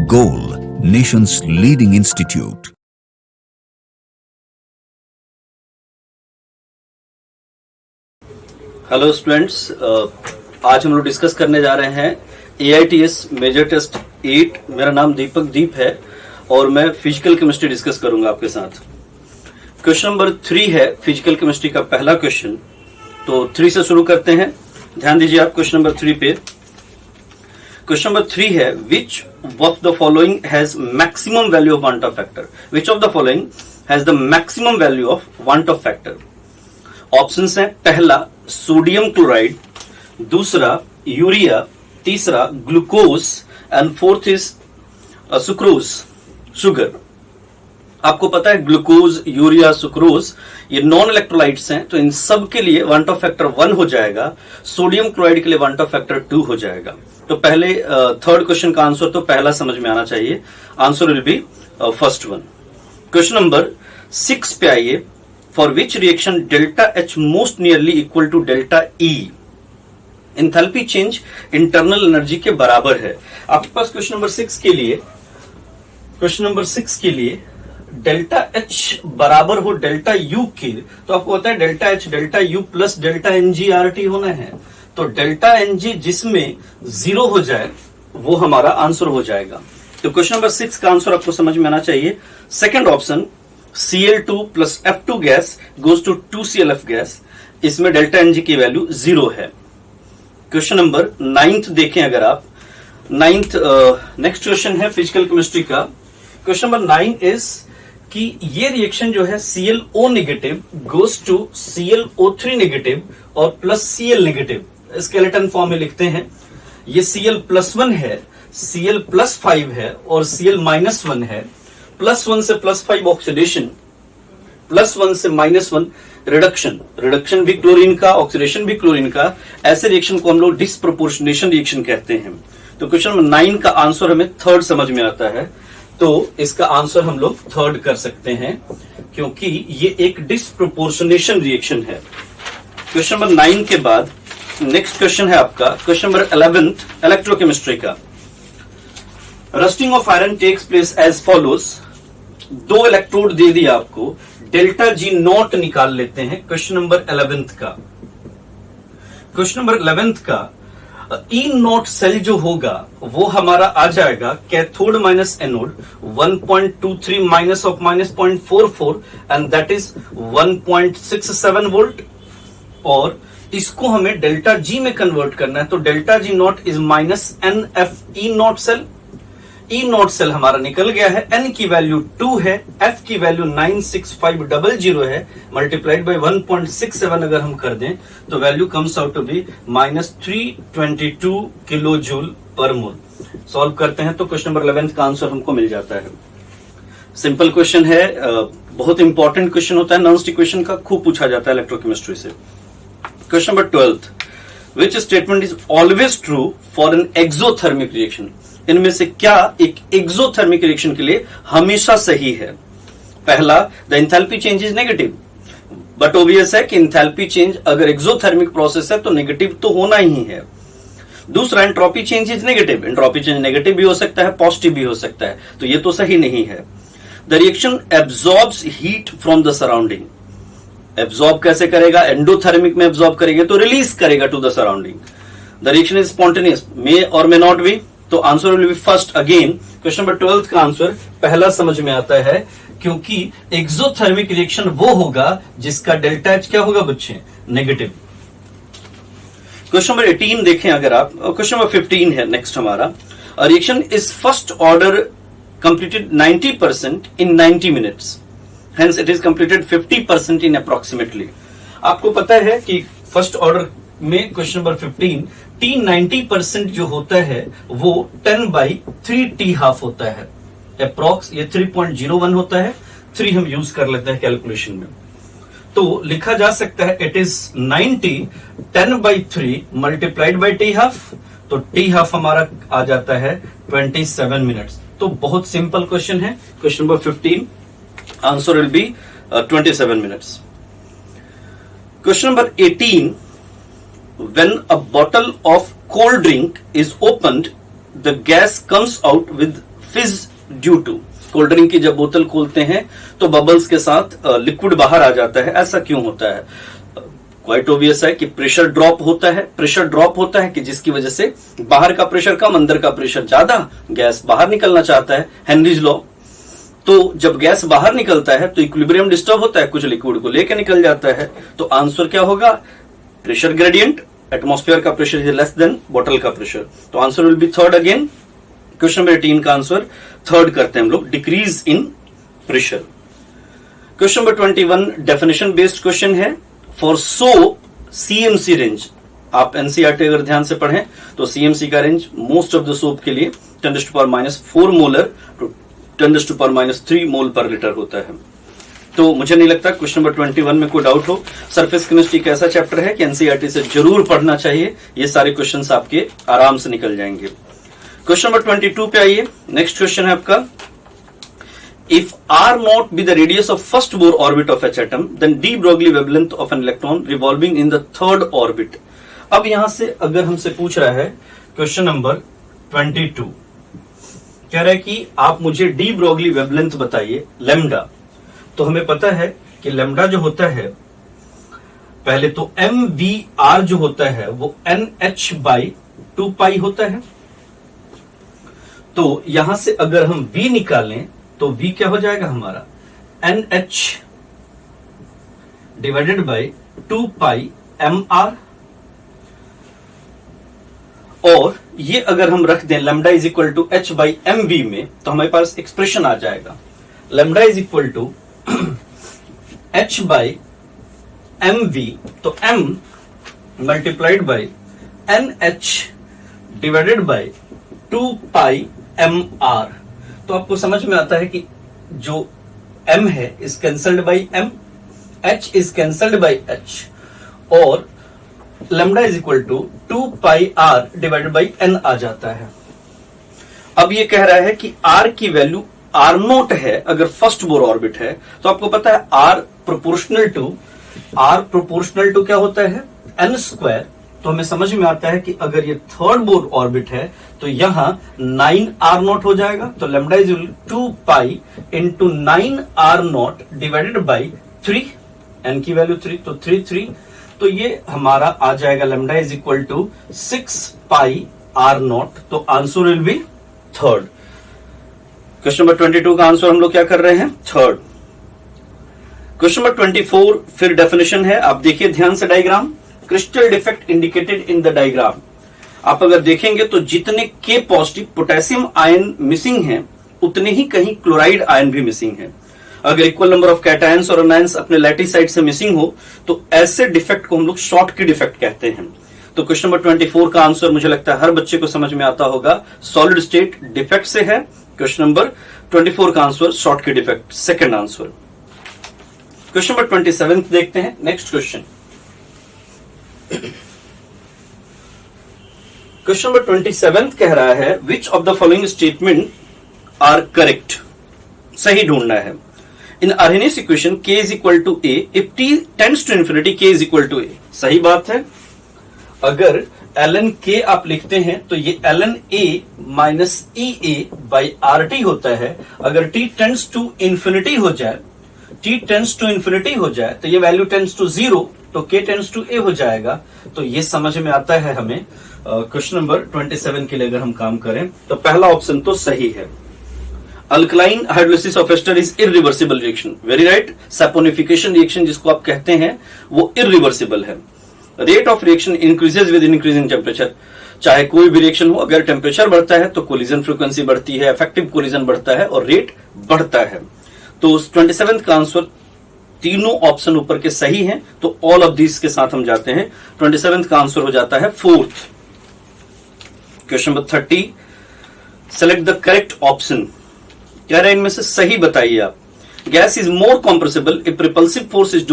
Goal, nation's leading institute. Hello students, आज हम लोग डिस्कस करने जा रहे हैं AITS मेजर टेस्ट 8। मेरा नाम दीप है और मैं फिजिकल केमिस्ट्री डिस्कस करूंगा आपके साथ। क्वेश्चन नंबर 3 है फिजिकल केमिस्ट्री का पहला क्वेश्चन, तो 3 से शुरू करते हैं। ध्यान दीजिए आप क्वेश्चन नंबर 3 पे। क्वेश्चन नंबर 3 है which of the following has maximum value of want of factor. Which of the following has the maximum value of want of factor. Options हैं, पहला सोडियम क्लोराइड, दूसरा यूरिया, तीसरा glucose and fourth is sucrose, sugar. आपको पता है glucose, urea, sucrose ये non electrolytes हैं, तो इन सब के लिए वांट ऑफ फैक्टर 1 हो जाएगा। सोडियम क्लोराइड के लिए वांट ऑफ फैक्टर 2 हो जाएगा। तो पहले थर्ड क्वेश्चन का आंसर तो पहला समझ में आना चाहिए। Answer will be first one. Question number 6 पे आइए। For which reaction delta H most nearly equal to delta E। Enthalpy change internal energy के बराबर है। आपके पास क्वेश्चन नंबर 6 के लिए डेल्टा H बराबर हो डेल्टा U के, तो आपको पता है delta H delta U plus delta NG/RT होना है। तो डेल्टा NG जिसमें 0 हो जाए वो हमारा आंसर हो जाएगा। तो क्वेश्चन नंबर 6 का आंसर आपको समझ में आना चाहिए। Second option Cl2 plus F2 gas goes to 2ClF gas, इसमें डेल्टा Ng की वैल्यू 0 है। क्वेश्चन नंबर 9 देखें अगर आप। नेक्स्ट क्वेश्चन है फिजिकल केमिस्ट्री का। क्वेश्चन नंबर 9 इज कि ये रिएक्शन जो है ClO negative goes to ClO3 negative और plus Cl negative, skeleton form में लिखते हैं। ये Cl+1 है, Cl+5 है और Cl-1 है। +1 से +5 ऑक्सीडेशन, +1 से -1 रिडक्शन भी क्लोरीन का, ऑक्सीडेशन भी क्लोरीन का। ऐसे रिएक्शन को हम लोग डिस्प्रोपोर्शनेशन रिएक्शन कहते हैं। तो क्वेश्चन नंबर 9 का आंसर हमें थर्ड समझ में आता है, तो इसका आंसर हम लोग थर्ड कर सकते हैं क्योंकि ये एक डिस्प्रोपोर्शनेशन रिएक्शन है। क्वेश्चन नंबर 9 के बाद नेक्स्ट क्वेश्चन है आपका क्वेश्चन नंबर 11 इलेक्ट्रोकेमिस्ट्री का। Rusting of iron takes place as follows. 2 electrode दे दिया आपको, डेल्टा G नॉट निकाल लेते हैं। क्वेश्चन नंबर 11 का E नॉट सेल जो होगा वो हमारा आ जाएगा cathode minus anode 1.23 minus of -0.44 and that is 1.67 volt. और इसको हमें डेल्टा G में कन्वर्ट करना है, तो delta G nought is -NF E nought cell. E nought cell हमारा निकल गया है, N की वैल्यू 2 है, F की वैल्यू 96500 है, मल्टीप्लाइड बाय 1.67 अगर हम कर दें तो value comes out to be -322 kilo joule per mole. Solve करते हैं तो क्वेश्चन नंबर 11 का आंसर हमको मिल जाता है। सिंपल क्वेश्चन है, बहुत इंपॉर्टेंट क्वेश्चन होता है, नॉन स्टिक क्वेश्चन का खूब पूछा जाता है इलेक्ट्रोकेमिस्ट्री से। Question number 12, which statement is always true for an exothermic reaction. इनमें से क्या एक एक्सोथर्मिक रिएक्शन के लिए हमेशा सही है। पहला, the enthalpy change is negative, but obvious है कि एंथैल्पी चेंज अगर एक्सोथर्मिक प्रोसेस है तो नेगेटिव तो होना ही है। दूसरा, entropy change is negative. Entropy change negative भी हो सकता है, पॉजिटिव भी हो सकता है, तो ये तो सही नहीं है। The reaction absorbs heat from the surrounding. Absorb कैसे करेगा? एंडोथर्मिक में एब्जॉर्ब करेंगे तो रिलीज करेगा to the surrounding. The reaction is spontaneous, may और मे नॉट बी, तो answer will be first. Again question number 12 का आंसर पहला समझ में आता है क्योंकि एक्सोथर्मिक रिएक्शन वो होगा जिसका डेल्टा H क्या होगा बच्चे? नेगेटिव। क्वेश्चन नंबर 18 देखें अगर आप। क्वेश्चन नंबर 15 है नेक्स्ट हमारा। Reaction is first order completed 90% in 90 minutes, hence it is completed 50% in approximately. आपको पता है कि फर्स्ट ऑर्डर में क्वेश्चन नंबर 15 T90% जो होता है वो 10/3T½ होता है। अप्रॉक्स ये 3.01 होता है, 3 हम यूज कर लेते हैं कैलकुलेशन में, तो लिखा जा सकता है it is 90 10/3 multiplied by T½ तो T½ हमारा आ जाता है 27 मिनट्स। तो बहुत सिंपल क्वेश्चन है। Question number 15 answer will B 27 minutes. Question number 18, when a bottle of cold drink is opened, the gas comes out with फिज ड्यू टू, कोल्ड ड्रिंक की जब बोतल खोलते हैं तो बबल्स के साथ लिक्विड बाहर आ जाता है, ऐसा क्यों होता है? क्वाइट ऑब्वियस है कि प्रेशर ड्रॉप होता है। प्रेशर ड्रॉप होता है कि जिसकी वजह से बाहर का प्रेशर कम, अंदर का प्रेशर ज्यादा, गैस बाहर निकलना चाहता है, हेनरीज लॉ। तो जब गैस बाहर निकलता है तो इक्विलिब्रियम डिस्टर्ब होता है, कुछ लिक्विड को लेकर निकल जाता है। तो आंसर क्या होगा? प्रेशर ग्रेडियंट, एटमॉस्फेयर का pressure is less then bottle का प्रेशर, तो answer will be third again. Question number 18 का आंसर थर्ड करते हैं हम लोग, decrease in pressure. Question number 21 definition based question है। फॉर सोप सीएमसी रेंज, आप एनसीईआरटी अगर ध्यान से पढ़ें तो सीएमसी का range most of the soap के लिए 10⁻⁴ मोलर टू 10⁻³ मोल पर लीटर होता है। तो मुझे नहीं लगता क्वेश्चन नंबर 21 में कोई डाउट हो। सरफेस केमिस्ट्री एक ऐसा चैप्टर है कि एनसीईआरटी से जरूर पढ़ना चाहिए, ये सारे क्वेश्चंस आपके आराम से निकल जाएंगे। क्वेश्चन नंबर 22 पे आइए। नेक्स्ट क्वेश्चन है आपका, if r nought be the radius of first Bohr orbit of H atom then d Broglie wavelength of an electron revolving in the third orbit. अब यहां से अगर हमसे पूछ रहा है क्वेश्चन नंबर 22, कह रहा है कि आप मुझे डी ब्रोगली वेवलेंथ बताइए लैम्डा। तो हमें पता है कि लैम्डा जो होता है, पहले तो mvr जो होता है वो nh/2π होता है। तो यहां से अगर हम v निकालें तो v क्या हो जाएगा हमारा, nh/2πmr। और ये अगर हम रख दें lambda is equal to h/mv में, तो हमारे पास एक्सप्रेशन आ जाएगा, lambda is equal to h/mv, तो m मल्टीप्लाइड बाई nh/2πmr। तो आपको समझ में आता है कि जो m है is cancelled by m, h is cancelled by h, और lambda is equal to 2πr divided by n आ जाता है। अब ये कह रहा है कि r की वैल्यू r0 है अगर फर्स्ट बोर ऑर्बिट है, तो आपको पता है r प्रोपोर्शनल टू क्या होता है, n²। तो हमें समझ में आता है कि अगर ये थर्ड बोर ऑर्बिट है तो यहां 9r0 हो जाएगा। तो lambda is 2π into 9r0 divided by 3, n की वैल्यू 3, तो 3। तो ये हमारा आ जाएगा lambda is equal to 6πr0। तो answer will be third. Question number 22 का आंसर हम लोग क्या कर रहे हैं, थर्ड। क्वेश्चन नंबर 24 फिर डेफिनेशन है, आप देखिए ध्यान से diagram, crystal defect indicated in the diagram. आप अगर देखेंगे तो जितने K positive potassium ion missing हैं उतने ही कहीं क्लोराइड आयन भी मिसिंग है। अगर इक्वल नंबर ऑफ कैटायंस और अनायंस अपने लैटिस साइड से मिसिंग हो तो ऐसे डिफेक्ट को हम लोग शॉर्ट की डिफेक्ट कहते हैं। तो क्वेश्चन नंबर 24 का आंसर मुझे लगता है हर बच्चे को समझ में आता होगा, सॉलिड स्टेट डिफेक्ट से है। क्वेश्चन नंबर 24 का आंसर शॉर्ट की defect, second answer. Question number 27 देखते हैं। नेक्स्ट क्वेश्चन, क्वेश्चन नंबर 27 कह रहा है which of the following statement are correct, सही ढूंढना है। In Arrhenius equation k is equal to a if t tends to infinity k is equal to a, सही बात है। अगर ln k आप लिखते हैं तो ये ln a minus ea by RT होता है। अगर t टेंड्स टू इंफिनिटी हो जाए, तो ये वैल्यू टेंड्स टू 0, तो k टेंड्स टू a हो जाएगा। तो ये समझ में आता है हमें। क्वेश्चन नंबर 27 के लिए अगर हम काम करें तो पहला ऑप्शन तो सही है, alkaline hydrolysis of ester is irreversible reaction, very right. Saponification reaction जिसको आप कहते हैं वो इरिवर्सिबल है। Rate of reaction increases with increasing temperature, चाहे कोई भी रिएक्शन हो, अगर टेम्परेचर बढ़ता है तो कोलिजन फ्रीक्वेंसी बढ़ती है, इफेक्टिव कोलिजन बढ़ता है और रेट बढ़ता है। तो 27 का आंसर तीनों ऑप्शन ऊपर के सही हैं, तो ऑल ऑफ दिस के साथ हम जाते हैं। 27 का आंसर हो जाता है fourth. Question number 30, select the correct option, कह रहे हैं इनमें से सही बताइए आप। Gas is more compressible if repulsive forces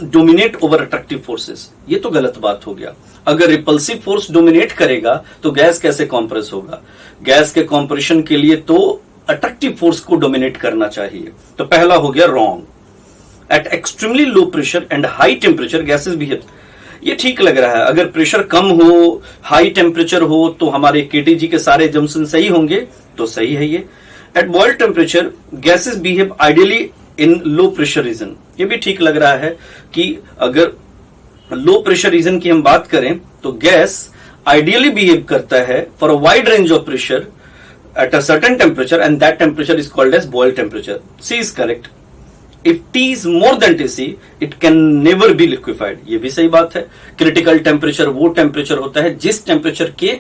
dominate over attractive forces, ये तो गलत बात हो गया। अगर रिपल्सिव फोर्स डोमिनेट करेगा तो गैस कैसे कॉम्प्रेस होगा? गैस के कॉम्प्रेशन के लिए तो अट्रैक्टिव फोर्स को डोमिनेट करना चाहिए, तो पहला हो गया wrong. At extremely low pressure and high temperature gases behave, ये ठीक लग रहा है। अगर प्रेशर कम हो, हाई टेम्परेचर हो, तो हमारे केटीजी के सारे जंक्शन सही होंगे, तो सही है ये। At boiled temperature gases behave ideally in low pressure region, ये भी ठीक लग रहा है कि अगर लो प्रेशर रीजन की हम बात करें तो गैस आइडियली बिहेव करता है for a wide range of pressure at a certain temperature, and that temperature is called as boil temperature. C is correct. If T is more than Tc, it can never be liquefied. ये भी सही बात है। Critical temperature वो temperature होता है जिस temperature के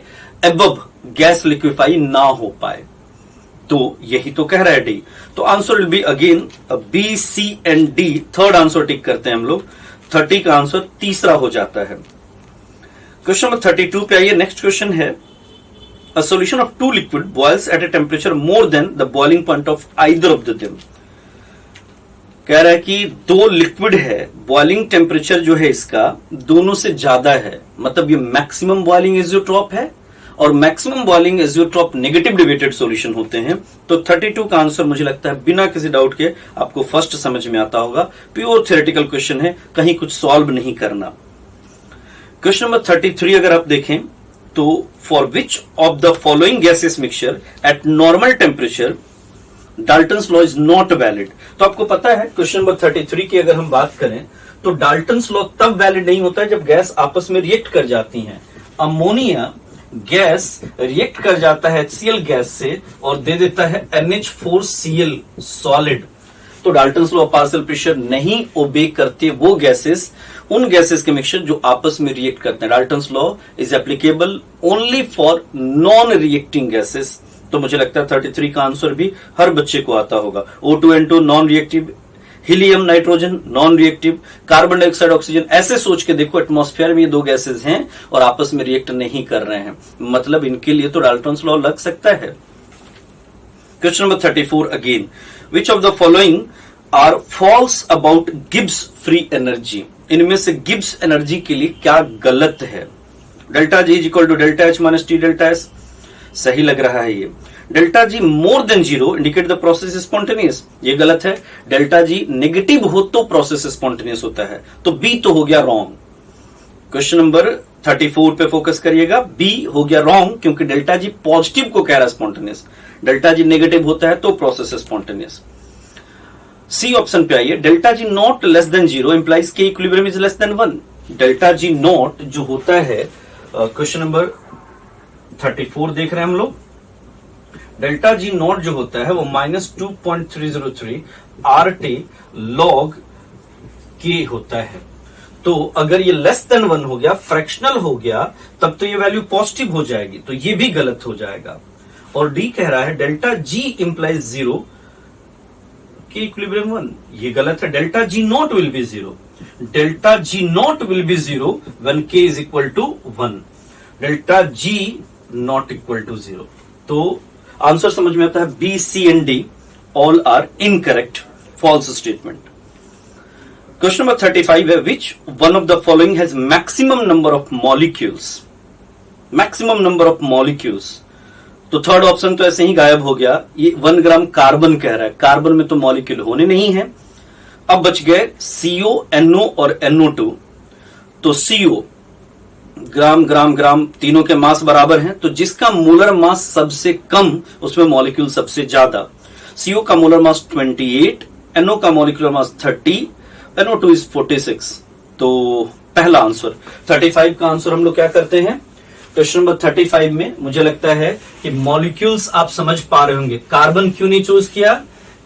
अबव गैस लिक्विफाई ना हो पाए, तो यही तो कह रहा है डी। तो answer will be again B, C and D. Third answer tick करते हैं हम लोग। 30 का आंसर तीसरा हो जाता है। क्वेश्चन नंबर 32 पे आइए। नेक्स्ट क्वेश्चन है, a solution of two liquid boils at a temperature more than the boiling point of either of them. कह रहा है कि दो लिक्विड है, बॉइलिंग टेम्परेचर जो है इसका दोनों से ज्यादा है, मतलब ये मैक्सिमम बॉइलिंग एजियोट्रॉप है और maximum boiling azeotrope negative deviated solution होते हैं। तो 32 का आंसर मुझे लगता है बिना किसी डाउट के आपको फर्स्ट समझ में आता होगा। प्योर थ्योरेटिकल क्वेश्चन है, कहीं कुछ सॉल्व नहीं करना। क्वेश्चन नंबर 33 अगर आप देखें तो for which of the following gases mixture eight normal temperature Dalton's law is not valid. तो आपको पता है क्वेश्चन नंबर 33 की अगर हम बात करें तो डाल्टन्स लॉ तब वैलिड नहीं होता है जब गैस आपस में रिएक्ट कर जाती हैं। अमोनिया गैस रिएक्ट कर जाता है HCl गैस से और दे देता है NH4Cl सॉलिड। तो डाल्टन्स लॉ पार्शियल प्रेशर नहीं ओबे करते वो गैसेस, उन गैसेस के मिक्सचर जो आपस में रिएक्ट करते हैं। Dalton's law is applicable only for non reacting gases. तो मुझे लगता है 33 का आंसर भी हर बच्चे को आता होगा। O2N2 non reactive, helium nitrogen non reactive, carbon dioxide oxygen. ऐसे सोच के देखो एटमॉस्फेयर में ये दो गैसेस हैं और आपस में रिएक्ट नहीं कर रहे हैं, मतलब इनके लिए तो डाल्टन्स लॉ लग सकता है। Question number 34 again, which of the following are false about Gibbs free energy. इनमें से गिब्स एनर्जी के लिए क्या गलत है। Delta G is equal to delta H minus T delta S, सही लग रहा है ये। Delta G more than zero indicate the process spontaneous, ये गलत है। डेल्टा जी नेगेटिव हो तो प्रोसेस स्पॉन्टेनियस होता है, तो बी तो हो गया रॉन्ग। क्वेश्चन नंबर 34 पे फोकस करिएगा, बी हो गया रॉन्ग क्योंकि डेल्टा जी पॉजिटिव को कह रहा है स्पॉन्टेनियस, डेल्टा जी नेगेटिव होता है तो प्रोसेस स्पॉन्टेनियस। सी ऑप्शन पे आइए, delta G not less than zero implies K equilibrium is less than 1। Delta G not जो होता है, क्वेश्चन नंबर 34 देख रहे हैं हम लोग, डेल्टा जी नॉट जो होता है वो -2.303 RT log K होता है। तो अगर ये लेस देन 1 हो गया, फ्रैक्शनल हो गया, तब तो ये वैल्यू पॉजिटिव हो जाएगी, तो ये भी गलत हो जाएगा। और डी कह रहा है डेल्टा जी इंप्लाइज 0 के इक्विलिब्रियम 1, ये गलत है। Delta G nought will be 0, delta G nought will be 0 when K is equal to 1, delta G nought equal to 0। तो आंसर समझ में आता है, B, C and D all are incorrect, false statement. Question number 35 है, which one of the following has maximum number of molecules. Maximum number of molecules, तो third option तो ऐसे ही गायब हो गया। ये 1 ग्राम कार्बन कह रहा है, कार्बन में तो मॉलिक्यूल होने नहीं है। अब बच गए CO, NO और NO2। तो CO ग्राम ग्राम ग्राम तीनों के मास बराबर हैं, तो जिसका मोलर मास सबसे कम उसमें मॉलिक्यूल सबसे ज्यादा। CO का मोलर मास 28, NO का मॉलिक्यूलर मास 30, NO2 इज 46। तो पहला आंसर 35 का आंसर हम लोग क्या करते हैं, क्वेश्चन नंबर 35 में मुझे लगता है कि मॉलिक्यूल्स आप समझ पा रहे होंगे। कार्बन क्यों नहीं चूज किया,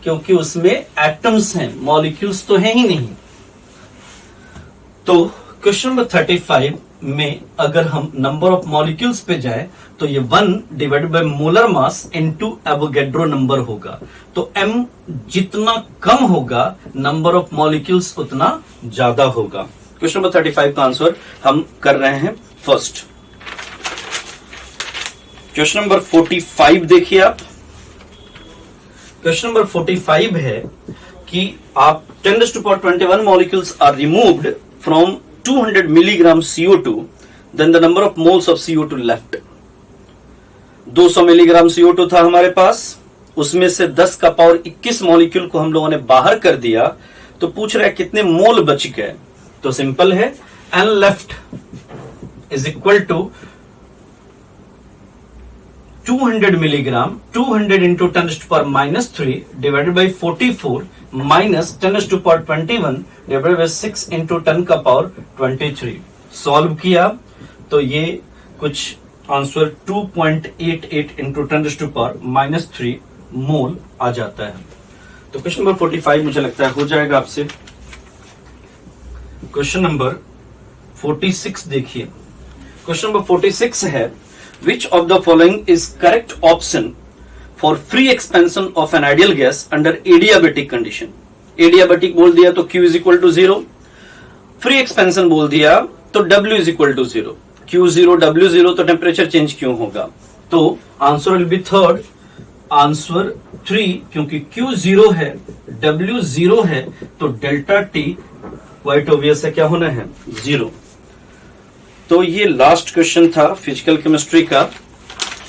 क्योंकि उसमें एटम्स हैं, मॉलिक्यूल्स तो हैं ही नहीं। तो क्वेश्चन नंबर 35 में अगर हम नंबर ऑफ मॉलिक्यूल्स पे जाए तो ये 1 divided by molar mass into Avogadro number होगा। तो m जितना कम होगा नंबर ऑफ मॉलिक्यूल्स उतना ज्यादा होगा। क्वेश्चन नंबर 35 का आंसर हम कर रहे हैं फर्स्ट। क्वेश्चन नंबर 45 देखिए आप। क्वेश्चन नंबर 45 है कि आप 10⁻21 molecules are removed from 200 milligram CO2, then the number of moles of CO2 left। 200 milligram CO2 था हमारे पास, उसमें से 10 का पावर 21 मॉलिक्यूल को हम लोगों ने बाहर कर दिया, तो पूछ रहा है कितने मोल बच गए। तो सिंपल है, N left is equal to 200 milligram, 200 into 10 to the power minus 3 divided by 44 minus 10 to the power 21 divided by 6 into 10 का power 23. सॉल्व किया तो ये कुछ answer 2.88 into 10 to the power minus 3 मोल आ जाता है. तो क्वेश्चन नंबर 45 मुझे लगता है हो जाएगा आपसे. क्वेश्चन नंबर 46 देखिए. क्वेश्चन नंबर 46 है, which of the following is correct option for free expansion of an ideal gas under adiabatic condition? Adiabatic बोल दिया तो Q is equal to 0, free expansion बोल दिया तो W is equal to 0. Q0 W0 तो temperature change क्यों होगा? तो answer will be third, answer 3, क्योंकि Q0 है W0 है तो डेल्टा T क्वाइट ऑब्वियस है क्या होना है 0. तो ये लास्ट क्वेश्चन था फिजिकल केमिस्ट्री का.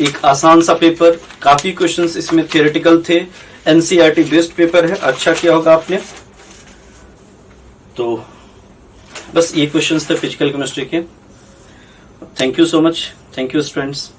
एक आसान सा पेपर, काफी क्वेश्चंस इसमें थियोरेटिकल थे, एनसीईआरटी बेस्ड पेपर है. अच्छा किया होगा आपने. तो बस ये क्वेश्चंस थे फिजिकल केमिस्ट्री के. Thank you so much. Thank you students.